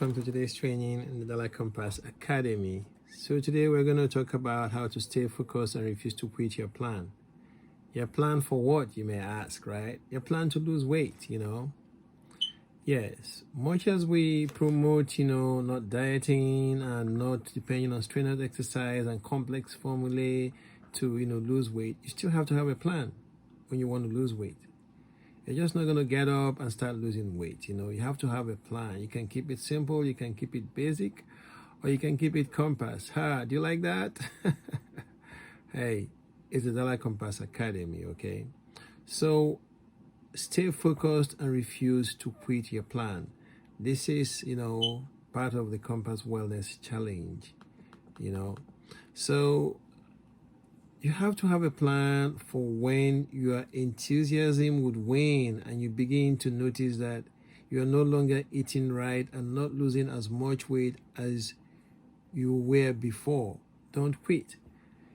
Welcome to today's training in the Dalai Compass Academy. So today we're going to talk about how to stay focused and refuse to quit your plan. Your plan for what, you may ask, right? Your plan to lose weight. Yes, much as we promote, not dieting and not depending on strenuous exercise and complex formulae to, lose weight, you still have to have a plan when you want to lose weight. You're just not going to get up and start losing weight. You have to have a plan. You can keep it simple, you can keep it basic, or you can keep it compass. Do you like that? Hey, it's the Dalai Compass Academy, okay? So stay focused and refuse to quit your plan. This is, part of the Compass Wellness Challenge. So you have to have a plan for when your enthusiasm would wane and you begin to notice that you are no longer eating right and not losing as much weight as you were before. Don't quit.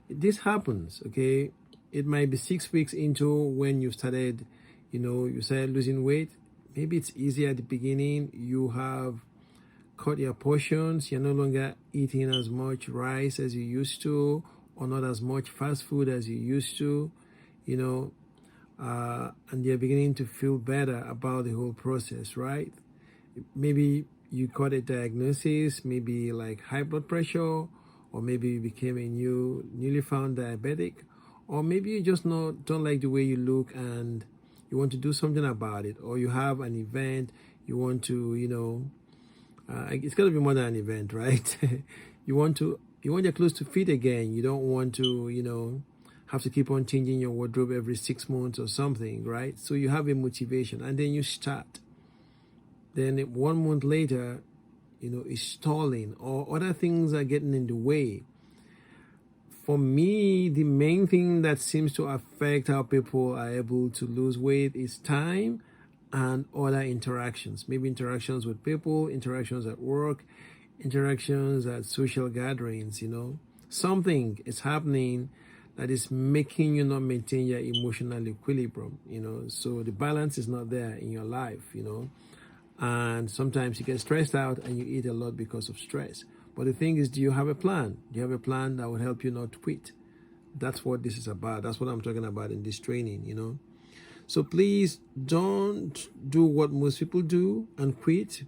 This happens, okay? It might be 6 weeks into when you started, you started losing weight. Maybe it's easy at the beginning. You have cut your portions. You're no longer eating as much rice as you used to, or not as much fast food as you used to, and you're beginning to feel better about the whole process, right? Maybe you got a diagnosis, maybe like high blood pressure, or maybe you became a newly found diabetic, or maybe you just don't like the way you look and you want to do something about it, or you have an event you want to, it's got to be more than an event, right? you want your clothes to fit again. You don't want to, have to keep on changing your wardrobe every 6 months or something, right? So you have a motivation and then you start. Then 1 month later, it's stalling or other things are getting in the way. For me, the main thing that seems to affect how people are able to lose weight is time and other interactions. Maybe interactions with people, interactions at work, interactions at social gatherings. Something is happening that is making you not maintain your emotional equilibrium. So the balance is not there in your life. And sometimes you get stressed out and you eat a lot because of stress. But the thing is, do you have a plan? Do you have a plan that will help you not quit? That's what this is about. That's what I'm talking about in this training. So please don't do what most people do and quit,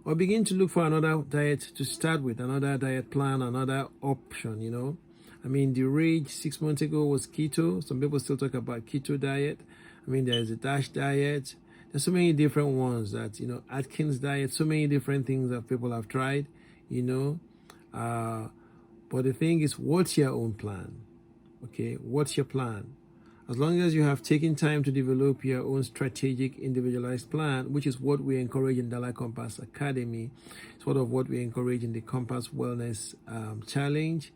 or begin to look for another diet to start with, another diet plan, another option. I mean, the rage 6 months ago was keto. Some people still talk about keto diet. I mean, there's a DASH diet. There's so many different ones that, Atkins diet, so many different things that people have tried, but the thing is, what's your own plan? Okay, what's your plan? As long as you have taken time to develop your own strategic individualized plan, which is what we encourage in Dalai Compass Academy, sort of what we encourage in the Compass Wellness Challenge.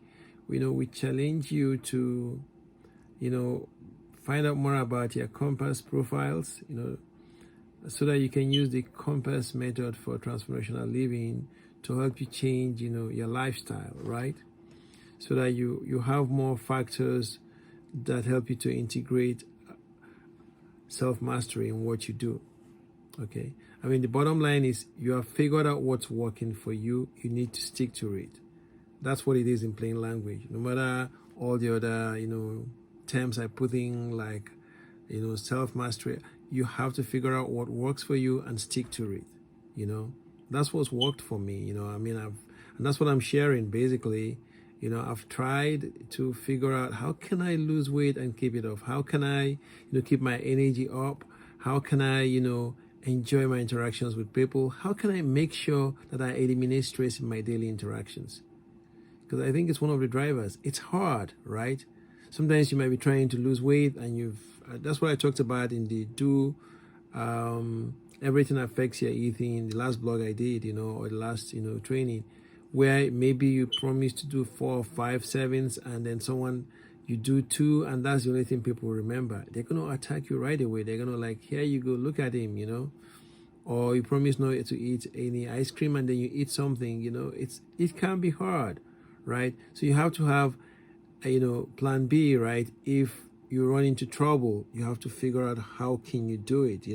We challenge you to, find out more about your Compass profiles, so that you can use the Compass method for transformational living to help you change, your lifestyle, right? So that you have more factors that help you to integrate self-mastery in what you do. Okay, I mean, the bottom line is you have figured out what's working for you. You need to stick to it. That's what it is in plain language. No matter all the other terms I put in, like self-mastery, you have to figure out what works for you and stick to it. That's what's worked for me. And that's what I'm sharing basically. I've tried to figure out how can I lose weight and keep it off? How can I, keep my energy up? How can I, enjoy my interactions with people? How can I make sure that I eliminate stress in my daily interactions? Because I think it's one of the drivers. It's hard, right? Sometimes you might be trying to lose weight and that's what I talked about in the everything affects your eating, the last blog I did, or the last, training, where maybe you promise to do 4 or 5 7s and then you do 2 and that's the only thing people remember. They're going to attack you right away. They're going to like, here you go, look at him, or you promise not to eat any ice cream and then you eat something, it can be hard, right? So you have to have, plan B, right? If you run into trouble, you have to figure out how can you do it,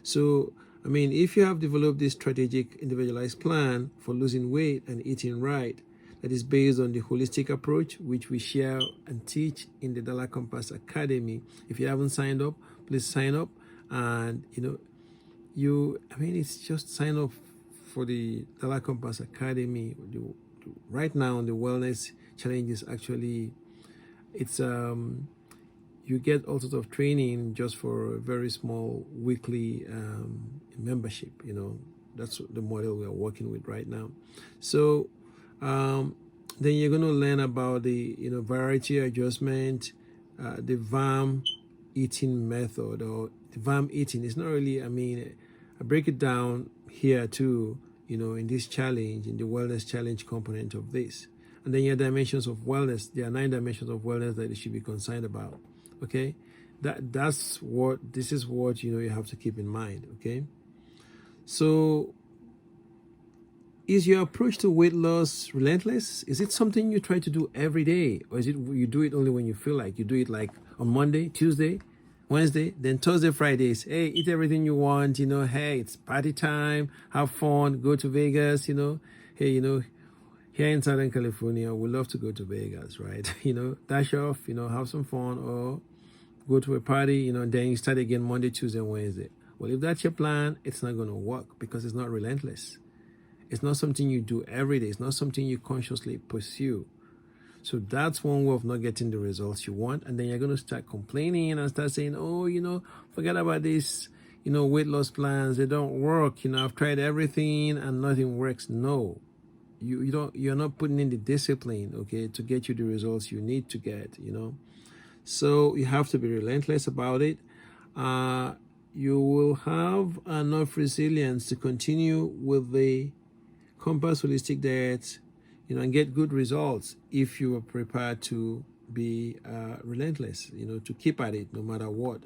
So I mean, if you have developed this strategic individualized plan for losing weight and eating right, that is based on the holistic approach, which we share and teach in the Dollar Compass Academy. If you haven't signed up, please sign up. And, I mean, it's just sign up for the Dollar Compass Academy. Right now, the wellness challenge is actually, it's, you get all sorts of training just for a very small weekly membership. That's the model we are working with right now. So then you're going to learn about the variety adjustment, the VAM eating method, or the VAM eating. It's not really, I mean, I break it down here too, in this challenge, in the wellness challenge component of this. And then your dimensions of wellness. There are 9 dimensions of wellness that you should be concerned about. Okay, this is what you have to keep in mind. Okay, so is your approach to weight loss relentless? Is it something you try to do every day, or is it you do it only when you feel like? You do it like on Monday, Tuesday, Wednesday, then Thursday, Fridays. Hey, eat everything you want. Hey, it's party time. Have fun. Go to Vegas. Hey, here in Southern California, we love to go to Vegas, right? Dash off, have some fun, or go to a party, then you start again Monday, Tuesday, and Wednesday. Well, if that's your plan, it's not going to work because it's not relentless. It's not something you do every day. It's not something you consciously pursue. So that's one way of not getting the results you want. And then you're going to start complaining and start saying, oh, forget about this, weight loss plans. They don't work. I've tried everything and nothing works. No. You're not putting in the discipline, okay, to get you the results you need to get. So you have to be relentless about it. You will have enough resilience to continue with the Compass Holistic Diet, and get good results if you are prepared to be relentless, to keep at it no matter what.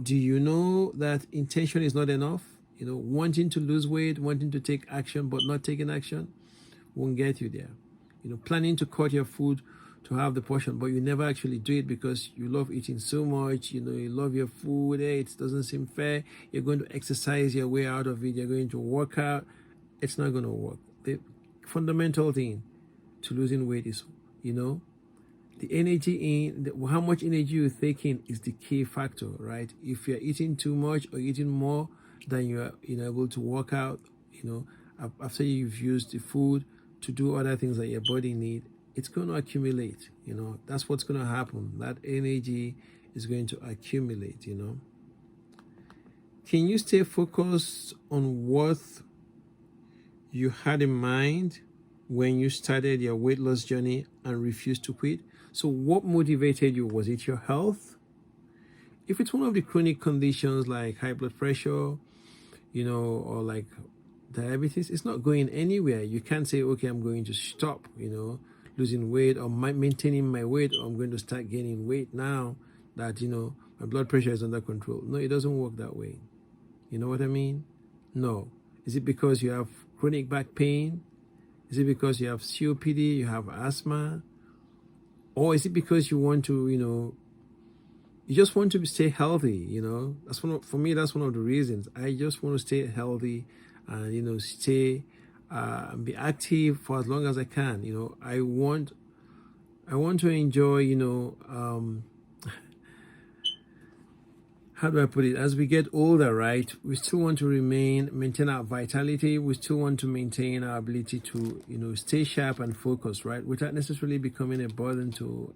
Do you know that intention is not enough? Wanting to lose weight, wanting to take action, but not taking action won't get you there. Planning to cut your food to have the portion, but you never actually do it because you love eating so much, you love your food. Hey, it doesn't seem fair. You're going to exercise your way out of it. You're going to work out. It's not going to work. The fundamental thing to losing weight is, the energy how much energy you're taking is the key factor, right? If you're eating too much or eating more than you're able to work out, after you've used the food to do other things that your body needs, it's going to accumulate. That's what's going to happen. That energy is going to accumulate. Can you stay focused on what you had in mind when you started your weight loss journey and refused to quit? So what motivated you? Was it your health? If it's one of the chronic conditions like high blood pressure, or like diabetes, it's not going anywhere. You can't say, okay, I'm going to stop, losing weight or maintaining my weight, or I'm going to start gaining weight now that, my blood pressure is under control. No, it doesn't work that way. You know what I mean? No. Is it because you have chronic back pain? Is it because you have COPD, you have asthma? Or is it because you want to, you just want to stay healthy, That's for me, that's one of the reasons. I just want to stay healthy and, stay and be active for as long as I can. I want to enjoy, how do I put it? As we get older, right, we still want to maintain our vitality. We still want to maintain our ability to, stay sharp and focused, right, without necessarily becoming a burden to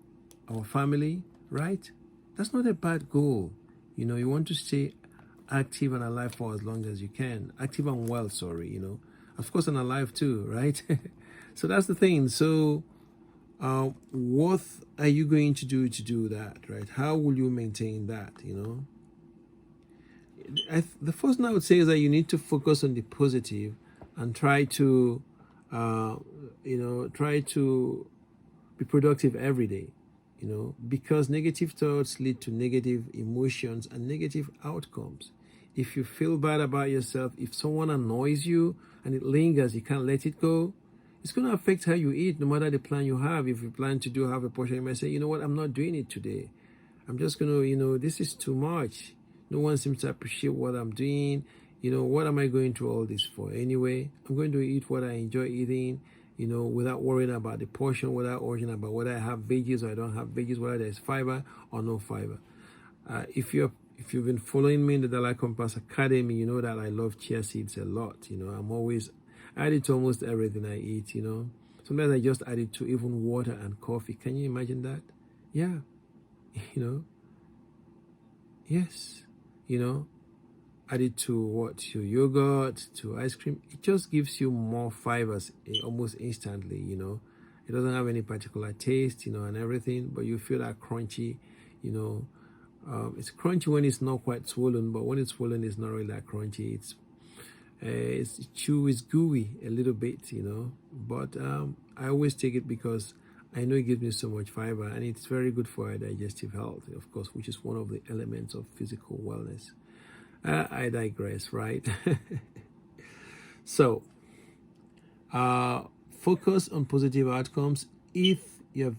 our family, right? That's not a bad goal. You want to stay active and alive for as long as you can. Active and well, sorry, Of course, and alive too, right? So that's the thing. So what are you going to do that, right? How will you maintain that, The first thing I would say is that you need to focus on the positive and try to be productive every day, because negative thoughts lead to negative emotions and negative outcomes. If you feel bad about yourself, if someone annoys you and it lingers, you can't let it go, it's going to affect how you eat, no matter the plan you have. If you plan to have a portion, you might say, you know what, I'm not doing it today. I'm just going to, this is too much. No one seems to appreciate what I'm doing. What am I going through all this for anyway? I'm going to eat what I enjoy eating, without worrying about the portion, without worrying about whether I have veggies or I don't have veggies, whether there's fiber or no fiber. If you've been following me in the Dalai Compass Academy, you know that I love chia seeds a lot. I'm always add it to almost everything I eat. Sometimes I just add it to even water and coffee. Can you imagine that? Yeah, you know, yes, add it to what? To yogurt, to ice cream. It just gives you more fibers almost instantly. It doesn't have any particular taste, and everything, but you feel that crunchy, you know. It's crunchy when it's not quite swollen, but when it's swollen, it's not really that crunchy. It's chewy, it's gooey a little bit, But I always take it because I know it gives me so much fiber, and it's very good for our digestive health, of course, which is one of the elements of physical wellness. I digress, right? So, focus on positive outcomes. If you have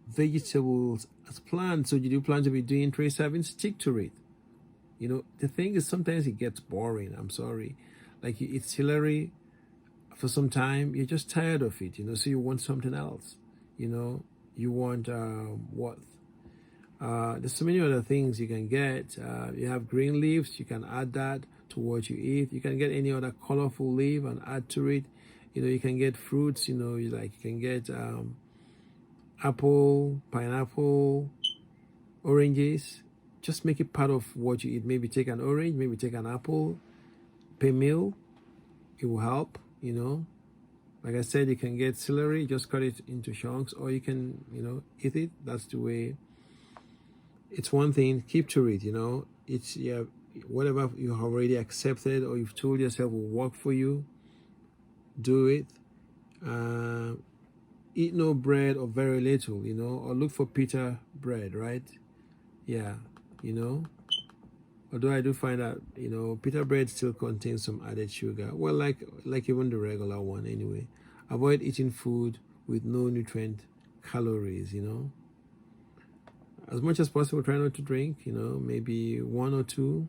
vegetables as planned, so you do plan to be doing 3 servings, stick to it. The thing is, sometimes it gets boring. I'm sorry. Like, you eat celery for some time, you're just tired of it, so you want something else. You want what? There's so many other things you can get. You have green leaves, you can add that to what you eat. You can get any other colorful leaf and add to it. You can get fruits, you can get apple, pineapple, oranges. Just make it part of what you eat. Maybe take an orange, maybe take an apple per meal. It will help, Like I said, you can get celery, just cut it into chunks, or you can, eat it. That's the way. It's one thing, keep to it, It's, whatever you have already accepted or you've told yourself will work for you, do it. Eat no bread or very little, or look for pita bread, right? Yeah, Although I do find that, pita bread still contains some added sugar. Well, like even the regular one anyway. Avoid eating food with no nutrient calories, As much as possible, try not to drink, maybe one or two.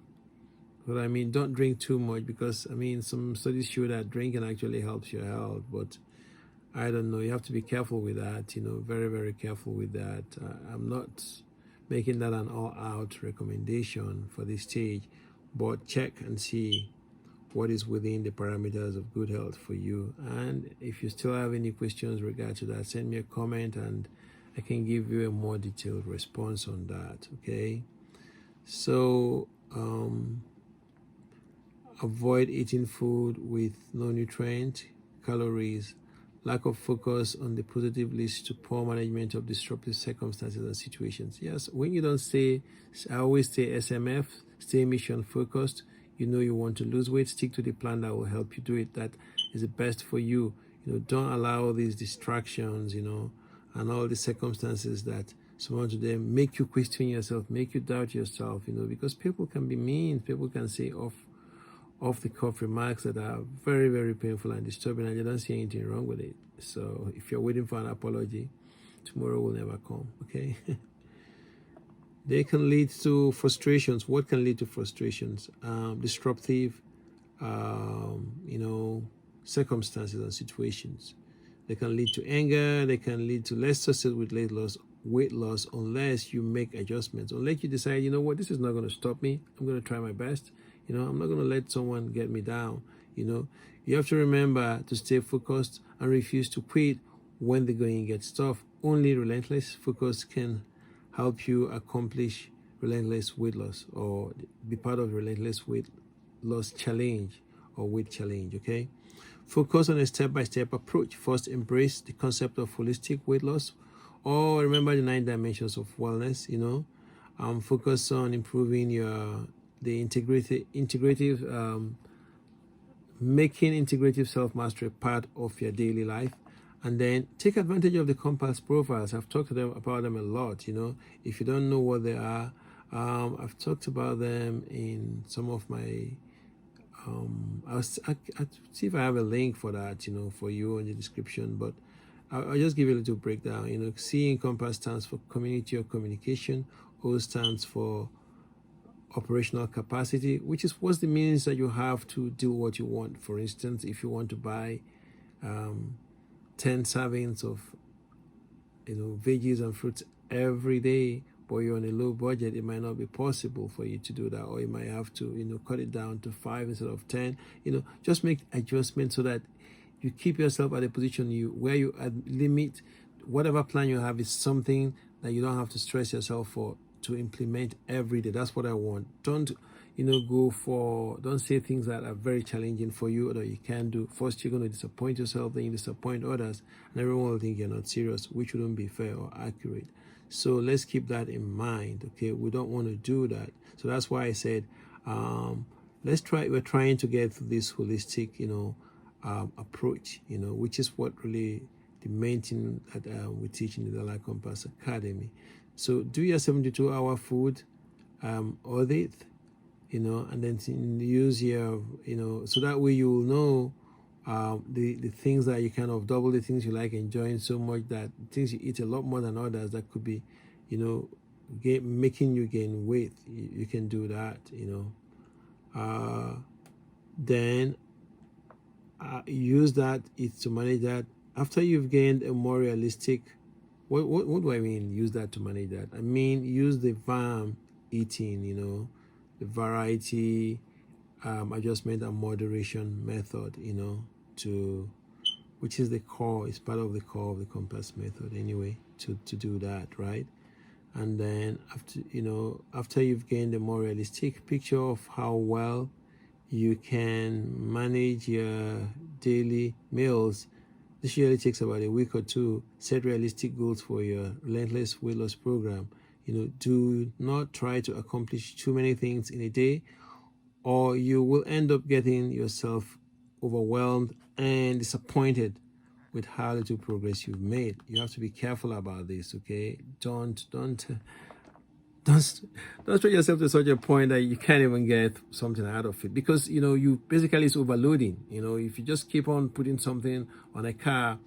But don't drink too much because, some studies show that drinking actually helps your health. But I don't know. You have to be careful with that, very, very careful with that. I'm not making that an all-out recommendation for this stage, but check and see what is within the parameters of good health for you. And if you still have any questions regard to that, send me a comment and I can give you a more detailed response on that, okay? So, avoid eating food with no nutrient, calories. Lack of focus on the positive leads to poor management of disruptive circumstances and situations. Yes, when you don't stay, I always say SMF, stay mission focused. You want to lose weight, stick to the plan that will help you do it. That is the best for you. Don't allow these distractions, and all the circumstances that surround them make you question yourself, make you doubt yourself, because people can be mean, people can say off the cuff remarks that are very, very painful and disturbing, and you don't see anything wrong with it. So if you're waiting for an apology, tomorrow will never come, okay? They can lead to frustrations. What can lead to frustrations? Disruptive, circumstances and situations. They can lead to anger. They can lead to less success with weight loss unless you make adjustments. Unless you decide, this is not going to stop me. I'm going to try my best. I'm not going to let someone get me down. You have to remember to stay focused and refuse to quit when the going gets tough. Only relentless focus can help you accomplish relentless weight loss or be part of relentless weight loss challenge or weight challenge, okay? Focus on a step-by-step approach. First, embrace the concept of holistic weight loss, or remember the 9 dimensions of wellness, focus on improving making integrative self-mastery part of your daily life. And then take advantage of the compass profiles. I've talked about them a lot, If you don't know what they are, I've talked about them in some of my I'll see if I have a link for that, for you in the description, but I'll just give you a little breakdown. C in compass stands for community or communication. O stands for operational capacity, which is what's the means that you have to do what you want. For instance, if you want to buy 10 servings of veggies and fruits every day, but you're on a low budget, it might not be possible for you to do that, or you might have to cut it down to 5 instead of 10. Just make adjustments so that you keep yourself at a position where you limit whatever plan you have is something that you don't have to stress yourself for to implement every day. That's what I want. Don't don't say things that are very challenging for you or that you can't do. First, you're going to disappoint yourself, then you disappoint others, and everyone will think you're not serious, which wouldn't be fair or accurate. So let's keep that in mind, okay? We don't want to do that. So that's why I said, we're trying to get this holistic, approach, which is what really the main thing that we teach in the Dalai Compass Academy. So do your 72-hour food audit, and then use your, so that way you will know the things that you kind of double the things you like enjoying so much, that things you eat a lot more than others that could be, making you gain weight. You can do that, then use that to manage that. After you've gained a more realistic, what do I mean use that to manage that? I mean use the VAM eating, the variety adjustment and moderation method, which is the core, it's part of the core of the compass method anyway, to do that, right? And then after you've gained a more realistic picture of how well you can manage your daily meals, this usually takes about a week or two. Set realistic goals for your relentless weight loss program. Do not try to accomplish too many things in a day, or you will end up getting yourself overwhelmed and disappointed with how little progress you've made. You have to be careful about this, okay? Don't stretch yourself to such a point that you can't even get something out of it, because you basically it's overloading. If you just keep on putting something on a car,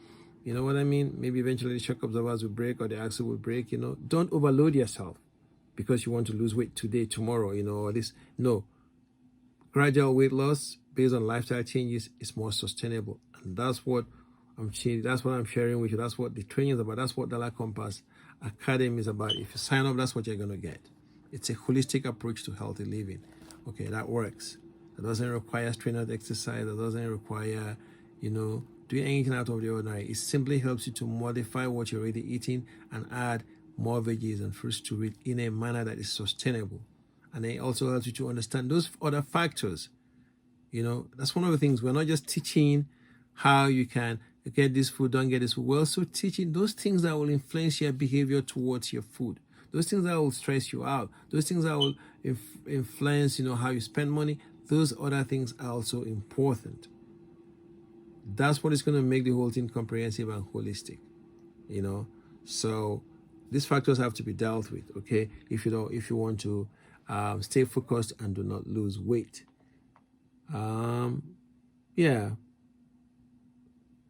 you know what I mean, maybe eventually the shock absorbers will break or the axle will break. Don't overload yourself because you want to lose weight today, tomorrow, or this. No, gradual weight loss based on lifestyle changes is more sustainable, and that's what I'm sharing with you. That's what the training is about. That's what Dalai Compass Academy is about. If you sign up, that's what you're going to get. It's a holistic approach to healthy living. Okay, that works. That doesn't require strenuous exercise. That doesn't require, doing anything out of the ordinary. It simply helps you to modify what you're already eating and add more veggies and fruits to it in a manner that is sustainable. And it also helps you to understand those other factors. That's one of the things. We're not just teaching how you can get this food, don't get this food. We're also teaching those things that will influence your behavior towards your food. Those things that will stress you out. Those things that will influence, how you spend money. Those other things are also important. That's what is going to make the whole thing comprehensive and holistic. So these factors have to be dealt with, okay? If you want to stay focused and do not lose weight.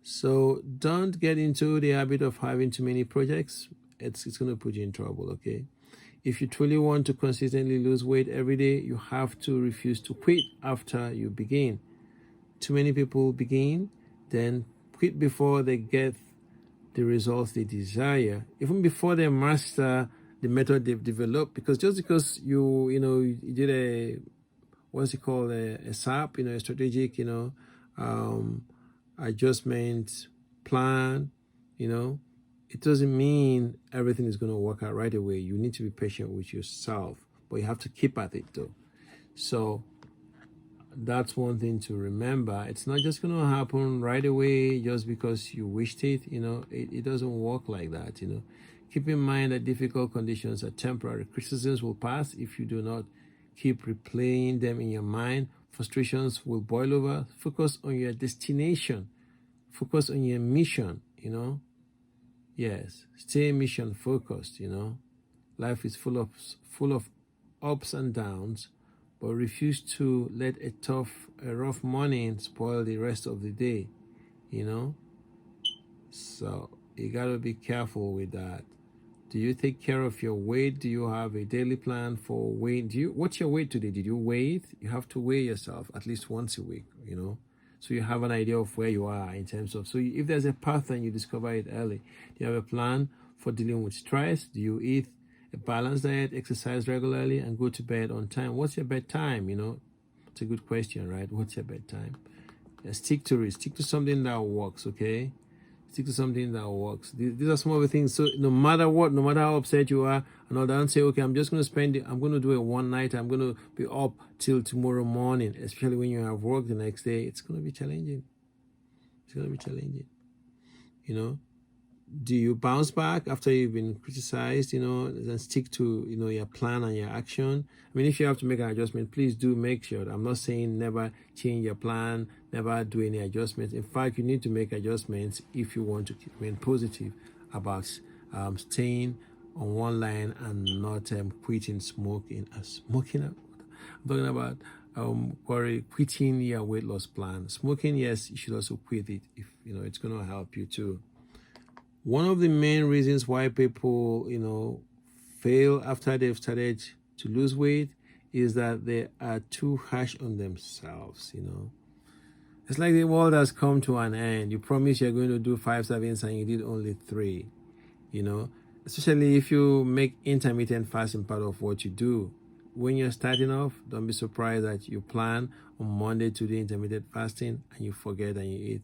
So don't get into the habit of having too many projects. It's going to put you in trouble, okay? If you truly want to consistently lose weight every day, you have to refuse to quit after you begin. Too many people begin, then quit before they get the results they desire, even before they master the method they've developed. Because just because you did a SAP, a strategic, adjustment plan, it doesn't mean everything is going to work out right away. You need to be patient with yourself, but you have to keep at it though. So that's one thing to remember. It's not just going to happen right away just because you wished it. It doesn't work like that. Keep in mind that difficult conditions are temporary. Criticisms will pass if you do not keep replaying them in your mind. Frustrations will boil over. Focus on your destination. Focus on your mission, Yes, stay mission focused, Life is full of ups and downs, but refuse to let a rough morning spoil the rest of the day, So you got to be careful with that. Do you take care of your weight? Do you have a daily plan for weight? What's your weight today? Did you weigh it? You have to weigh yourself at least once a week, so you have an idea of where you are in terms of, so if there's a pattern, you discover it early. Do you have a plan for dealing with stress? Do you eat a balanced diet, exercise regularly, and go to bed on time? What's your bedtime? It's a good question, right? What's your bedtime? Stick to it. Stick to something that works, okay? Stick to something that works. These are some of the things. So no matter what, no matter how upset you are, don't say, okay, I'm just going to spend it. I'm going to do it one night. I'm going to be up till tomorrow morning, especially when you have work the next day. It's going to be challenging. It's going to be challenging. Do you bounce back after you've been criticized, and stick to, your plan and your action? I mean, if you have to make an adjustment, please do make sure. I'm not saying never change your plan, never do any adjustments. In fact, you need to make adjustments if you want to remain positive about staying on one line and not quitting smoking. I'm talking about quitting your weight loss plan. Smoking, yes, you should also quit it if, it's going to help you too. One of the main reasons why people, fail after they've started to lose weight is that they are too harsh on themselves, It's like the world has come to an end. You promise you're going to do 5 servings and you did only 3, Especially if you make intermittent fasting part of what you do. When you're starting off, don't be surprised that you plan on Monday to do intermittent fasting and you forget and you eat,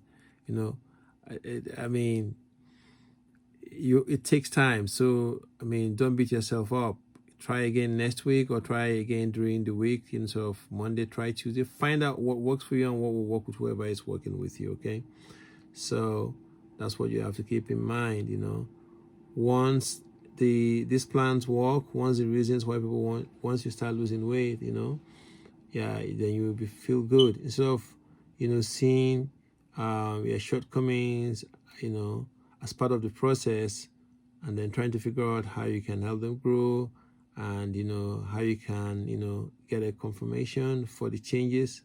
it takes time. So, don't beat yourself up. Try again next week or try again during the week. Instead of Monday, try Tuesday. Find out what works for you and what will work with whoever is working with you, okay? So that's what you have to keep in mind, Once these plans work, once the reasons why people once you start losing weight, then you will feel good. Instead of, seeing your shortcomings, as part of the process, and then trying to figure out how you can help them grow and how you can get a confirmation for the changes.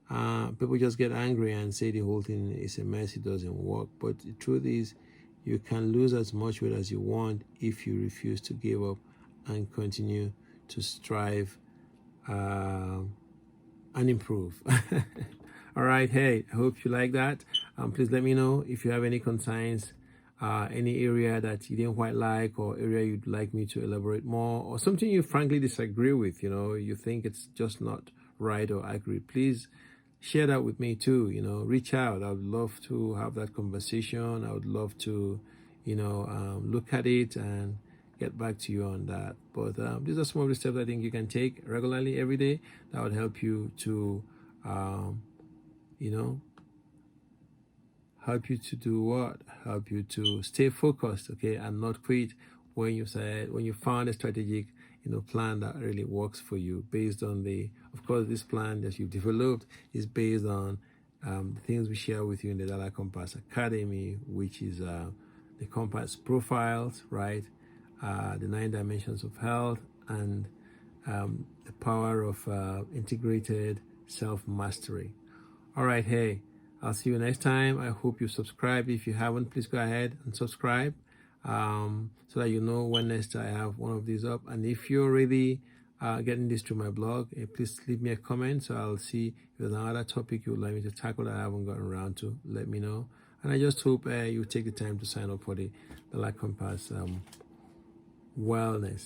People just get angry and say the whole thing is a mess, it doesn't work. But the truth is, you can lose as much weight as you want if you refuse to give up and continue to strive and improve. All right, hey, I hope you like that. Please let me know if you have any concerns, any area that you didn't quite like, or area you'd like me to elaborate more, or something you frankly disagree with, you think it's just not right or accurate. Please share that with me too, reach out. I would love to have that conversation. I would love to, look at it and get back to you on that. But these are some of the steps I think you can take regularly every day that would help you to help you to do what? Help you to stay focused, okay, and not quit when you found a strategic, plan that really works for you based on of course, this plan that you've developed is based on the things we share with you in the Dallas Compass Academy, which is the Compass profiles, right? The 9 dimensions of health and the power of integrated self-mastery. All right, hey, I'll see you next time. I hope you subscribe. If you haven't, please go ahead and subscribe so that you know when next I have one of these up. And if you're already getting this through my blog, please leave me a comment so I'll see if there's another topic you would like me to tackle that I haven't gotten around to. Let me know. And I just hope you take the time to sign up for the Life Compass Wellness.